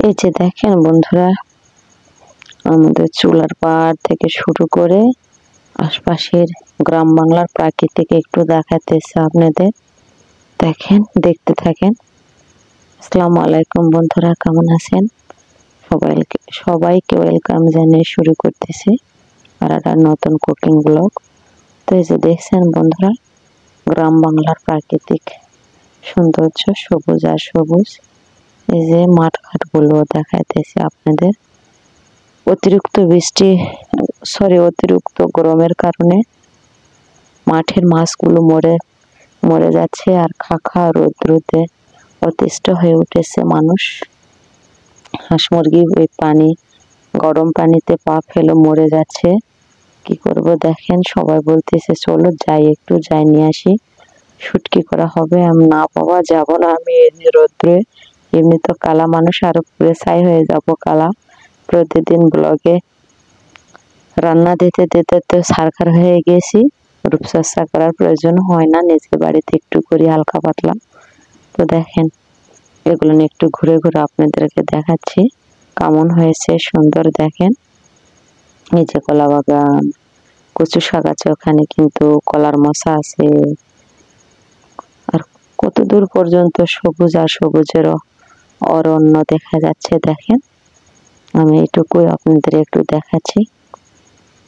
এই যে দেখেন বন্ধুরা, আমাদের চুলার পাড় থেকে শুরু করে আশপাশের গ্রাম বাংলার প্রাকৃতিক একটু দেখাতেছে আপনাদের। দেখেন, দেখতে থাকেন। আসসালামু আলাইকুম বন্ধুরা, কেমন আছেন? সবাইকে ওয়েলকাম জানিয়ে শুরু করতেছি আর একটা নতুন কুকিং ব্লগ। তো এই যে দেখছেন বন্ধুরা, গ্রাম বাংলার প্রাকৃতিক সৌন্দর্য, সবুজ আর সবুজ। এই যে মাঠ ঘাট গুলো দেখাইতেছে আপনাদের। অতিরিক্ত গরমের কারণে মাঠের মাছগুলো মরে যাচ্ছে, আর খা রৌদ্রতে অতিষ্ঠ হয়ে উঠেছে মানুষ। হাঁস মুরগি ওই গরম পানিতে পা ফেলে মরে যাচ্ছে। কি করব দেখেন, সবাই বলতেছে চলো যাই নিয়ে আসি, শুটকি করা হবে। আমি না বাবা, যাব না আমি রৌদ্রে, এমনি তো কালা মানুষ, আরো পুরে ছাই হয়ে যাব কালা। প্রতিদিন ব্লগে রান্না দিতে দিতে তো সারখার হয়ে গেছি, রূপচর্চা করার প্রয়োজন হয় না, নিজের বাড়িতে একটু করি হালকা পাতলা। তো দেখেন, এগুলো নিয়ে একটু ঘুরে ঘুরে আপনাদেরকে দেখাচ্ছি কেমন হয়েছে, সুন্দর। দেখেন, এই যে কলা বাগান, কচু শাক আছে ওখানে, কিন্তু কলার মশা আছে। আর কত দূর পর্যন্ত সবুজ আর সবুজের অরণ্য দেখা যাচ্ছে। দেখেন, আমি এটুকুই আপনাদের একটু দেখাচ্ছি।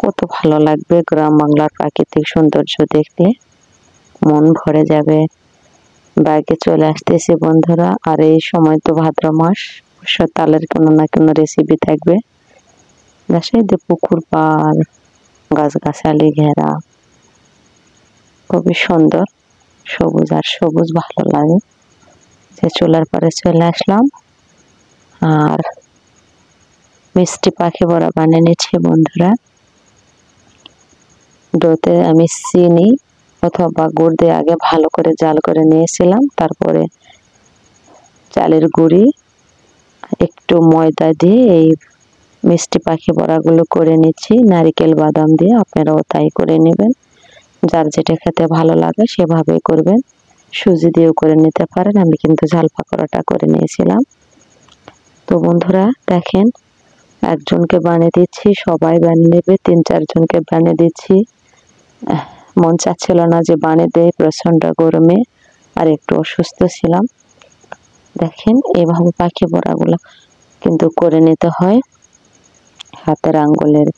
কত ভালো লাগবে গ্রাম বাংলার প্রাকৃতিক সৌন্দর্য দেখতে, মন ভরে যাবে। বাইকে চলে আসতেছি বন্ধুরা, আর এই সময় তো ভাদ্র মাস, তালের কোনো না কোনো রেসিপি থাকবে। পুকুর পাড়, গাছগাছালি ঘেরা, খুবই সুন্দর, সবুজ আর সবুজ, ভালো লাগে। যে চুলার পরে চলে আসলাম, আর মিষ্টি পাখি বড়া বানিয়ে নিচ্ছি বন্ধুরা। ডোতে আমি চিনি অথবা গুড় দিয়ে আগে ভালো করে জাল করে নিয়েছিলাম, তারপরে চালের গুঁড়ি একটু ময়দা দিয়ে এই মিষ্টি পাখি বড়াগুলো করে নিচ্ছি, নারিকেল বাদাম দিয়ে। আপনারাও তাই করে নেবেন, যার যেটা খেতে ভালো লাগে সেভাবেই করবেন। সুজি দিয়েও করে নিতে পারেন, আমি কিন্তু ঝাল পাকোড়াটা করে নিয়েছিলাম। তো বন্ধুরা দেখেন, একজনকে বানিয়ে দিচ্ছি, সবাই বানিয়ে নেবে, 3-4 জনকে বানিয়ে দিচ্ছি। মন চাচ্ছিল না যে বানিয়ে দেয় প্রচন্ড গরমে, আর একটু অসুস্থ ছিলাম। দেখেন, এভাবে পাখি বড়াগুলো কিন্তু করে নিতে হয়, হাতের আঙ্গুলের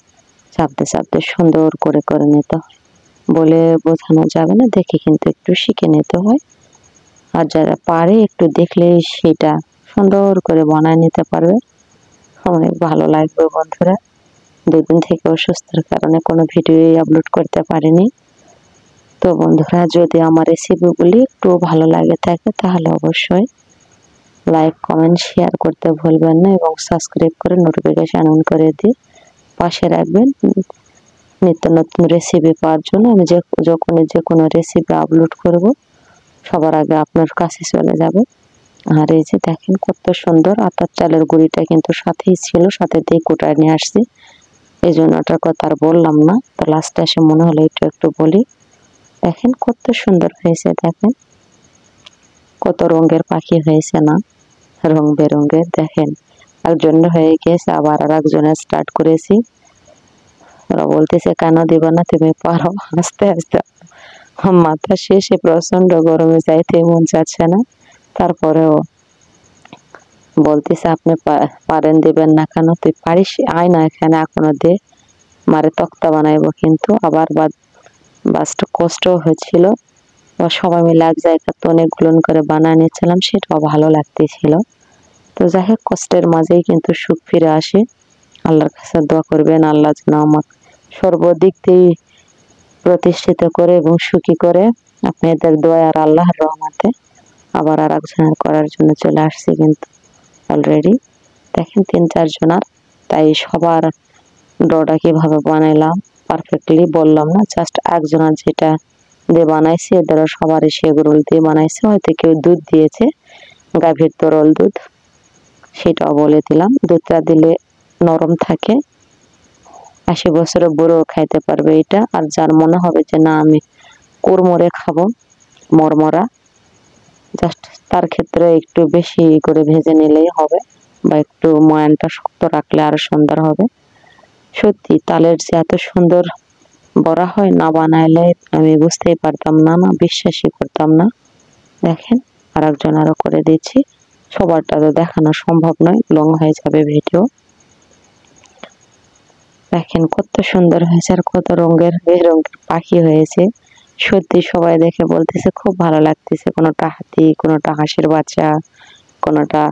চাপতে চাপতে সুন্দর করে করে নিতে হয়, বলে বোঝানো যাবে না, দেখে কিন্তু একটু শিখে নিতে হয়। আর যারা পারে একটু দেখলেই সেটা সুন্দর করে বানায় নিতে পারবে। অনেক ভালো লাগবে বন্ধুরা। 2 দিন থেকে অসুস্থতার কারণে কোনো ভিডিও আপলোড করতে পারিনি। তো বন্ধুরা, যদি আমার রেসিপিগুলি একটু ভালো লাগে থাকে তাহলে অবশ্যই লাইক, কমেন্ট, শেয়ার করতে ভুলবেন না, এবং সাবস্ক্রাইব করে নোটিফিকেশন অন করে দিয়ে পাশে রাখবেন নিত্য নতুন রেসিপি পাওয়ার জন্য। আমি যখনই যে কোনো রেসিপি আপলোড করব, সবার আগে আপনার কাছে চলে যাবে। আর এই যে দেখেন কত সুন্দর, আটার চালের গুঁড়িটা কিন্তু সাথেই ছিল, সাথে দিয়ে কোটায় নিয়ে আসছি, এই জন্য ওটার কথা আর বললাম না। তো লাস্টে এসে মনে হলো একটু বলি। দেখেন কত সুন্দর হয়েছে, দেখেন কত রঙের পাখি হয়েছে না, রং বেরঙের। দেখেন, একজন হয়ে গেছে, আবার আর একজনের স্টার্ট করেছি। ওরা বলতেছে কেন দিবা না, তুমি পারো। আস্তে আস্তে মাথা শেষে, প্রচন্ড গরমে যাইতে মন চাচ্ছে না, তারপরেও বলতেছে আপনি পারেন, দিবেন না কেন, তুই পারিস, আয় না এখানে, এখনো দে, মারে তক্তা বানাইবো। কিন্তু আবার বাসটা কষ্ট হয়েছিল, সবাই মিলে এক জায়গাতে অনেকগুলো করে বানায় নিচ্ছিলাম, সেটাও ভালো লাগতেছিল। তো যাই হোক, কষ্টের মাঝেই কিন্তু সুখ ফিরে আসে। আল্লাহর কাছে দোয়া করবেন, আল্লাহ যেন আমাকে সর্বদিক দিয়ে প্রতিষ্ঠিত করে এবং সুখী করে। আপনাদের দোয়া আর আল্লাহর রহমতে আবার আর একজনের করার জন্য চলে আসছি কিন্তু অলরেডি। দেখেন 3-4 জনার, তাই সবার ডোটা কিভাবে বানাইলাম পারফেক্টলি বললাম না, জাস্ট একজনের যেটা দিয়ে বানাইছি, এদেরও সবারই সেগুলো দিয়ে বানাইছে। হয়তো কেউ দুধ দিয়েছে, গাভীর তরল দুধ, সেটাও বলে দিলাম। দুধটা দিলে নরম থাকে, 80 বছরের বুড়ো খাইতে পারবে এটা। আর যার মনে হবে যে না আমি কুড়মুড়ে খাবো, মরমরা, জাস্ট তার ক্ষেত্রে একটু বেশি করে ভেজে নিলেই হবে, বা একটু ময়ানটা শক্ত রাখলে আরো সুন্দর হবে। সত্যি তালের যে এত সুন্দর বড়া হয়, না বানাইলে আমি বুঝতেই পারতাম না, না বিশ্বাসই করতাম না। দেখেন আরেকজন আরো করে দিচ্ছি। সবারটা তো দেখানো সম্ভব নয়, লং হয়ে যাবে ভিডিও। দেখেন কত সুন্দর হয়েছে আর কত রঙের বেরঙের পাখি হয়েছে। সত্যি সবাই দেখে বলতেছে খুব ভালো লাগতেছে। কোনোটা হাতি, কোনোটা হাঁসের বাচ্চা, কোনোটা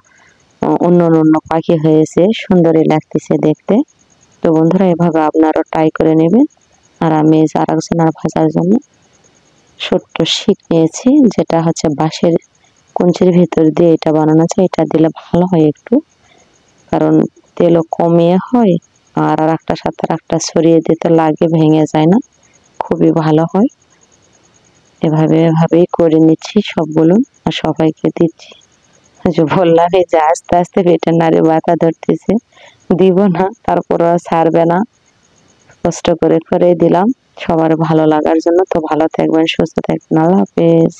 অন্য অন্য পাখি হয়েছে। সুন্দরই লাগতেছে দেখতে। তো বন্ধুরা এভাবে আপনারাও ট্রাই করে নেবেন। আর আমি আরেকজনের ভাজার জন্য ছোট্ট শিক নিয়েছি, যেটা হচ্ছে বাঁশের কঞ্চির ভিতর দিয়ে এটা বানানো যায়। এটা দিলে ভালো হয় একটু, কারণ তেলও কমিয়ে হয় আর একটার সাথে আরেকটা ছড়িয়ে দিতে লাগে, ভেঙে যায় না, খুবই ভালো হয়। এভাবেই করে নিচ্ছি সবগুলো আর সবাইকে দিচ্ছি। যে বললাম এই যে আস্তে আস্তে ভেটেরিনারি ব্যথা ধরতেছে, দিব না, তারপরও ছাড়বে না, কষ্ট করে দিলাম সবার ভালো লাগার জন্য। তো ভালো থাকবেন, সুস্থ থাকবেন, আল্লাহ হাফেজ।